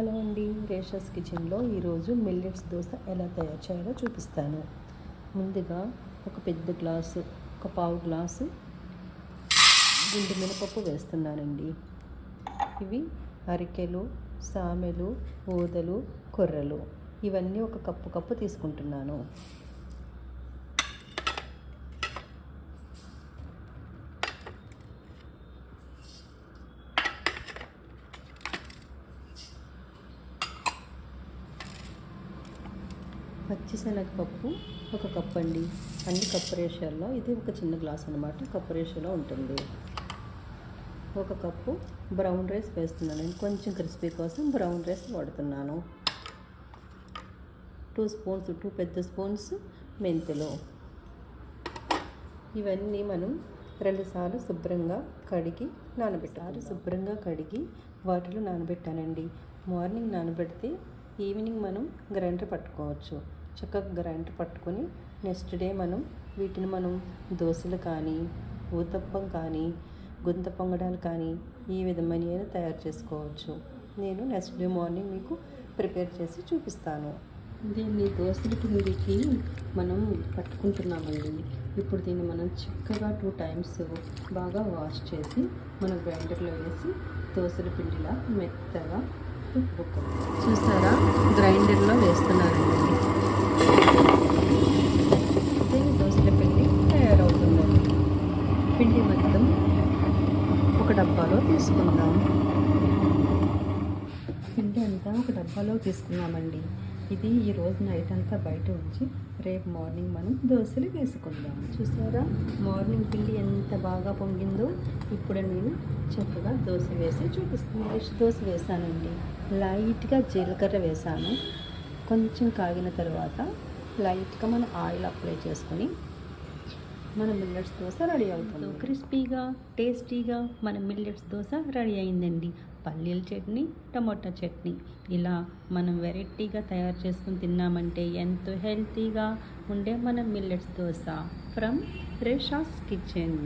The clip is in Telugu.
హలో అండి, రేషాస్ కిచెన్లో ఈరోజు మిల్లెట్స్ దోశ ఎలా తయారు చేయాలో చూపిస్తాను. ముందుగా ఒక పెద్ద గ్లాసు, ఒక పావు గ్లాసు గుండు మినపప్పు వేస్తున్నానండి. ఇవి అరికెలు, సామెలు, ఊదలు, కొర్రలు ఇవన్నీ ఒక కప్పు తీసుకుంటున్నాను. పచ్చిశనగపప్పు ఒక కప్పు అండి. అన్ని కప్పు రేషియోలో ఇది ఒక చిన్న గ్లాస్ అనమాట, కప్పు రేషియోలో ఉంటుంది. ఒక కప్పు బ్రౌన్ రైస్ వేస్తున్నాను. కొంచెం క్రిస్పీ కోసం బ్రౌన్ రైస్ వాడుతున్నాను. 2 పెద్ద స్పూన్స్ మెంతులు. ఇవన్నీ మనం 2 సార్లు శుభ్రంగా కడిగి వాటిలో నానబెట్టానండి. మార్నింగ్ నానబెడితే ఈవినింగ్ మనం గ్రైండర్ పట్టుకోవచ్చు. చక్కగా గ్రైండర్ పట్టుకొని నెక్స్ట్ డే వీటిని దోశలు కానీ, ఊతప్పం కానీ, గుంత పొంగడాలు కానీ ఈ విధమైన తయారు చేసుకోవచ్చు. నేను నెక్స్ట్ డే మార్నింగ్ మీకు ప్రిపేర్ చేసి చూపిస్తాను. దీన్ని దోశల పిండికి మనం పట్టుకుంటున్నామండి. ఇప్పుడు దీన్ని మనం చక్కగా 2 టైమ్స్ బాగా వాష్ చేసి మనం గ్రైండర్లో వేసి దోశల పిండిలా మెత్తగా చూస్తారా, గ్రైండర్లో వేస్తున్నారండి. దోశల పిండి తయారవుతుందండి. పిండి మొత్తం ఒక డబ్బాలో తీసుకుందాం. పిండి అంతా ఒక డబ్బాలో తీసుకున్నామండి. ఇది ఈరోజు నైట్ అంతా బయట ఉంచి రేపు మార్నింగ్ మనం దోశలు వేసుకుందాం. చూసారా, మార్నింగ్ పిండి ఎంత బాగా పొంగిందో. ఇప్పుడు నేను చక్కగా దోశ వేసి చూపిస్తాను. దోశ వేసానండి. లైట్గా జీలకర్ర వేసాను. కొంచెం కాగిన తర్వాత లైట్గా మనం ఆయిల్ అప్లై చేసుకొని మన మిల్లెట్స్ దోశ రెడీ అవుతుంది. క్రిస్పీగా టేస్టీగా మన మిల్లెట్స్ దోశ రెడీ అయిందండి. పల్లీల చట్నీ, టమోటా చట్నీ ఇలా మనం వెరైటీగా తయారు చేసుకుని తిన్నామంటే ఎంతో హెల్తీగా ఉండే మన మిల్లెట్స్ దోశ ఫ్రమ్ రేషాస్ కిచెన్.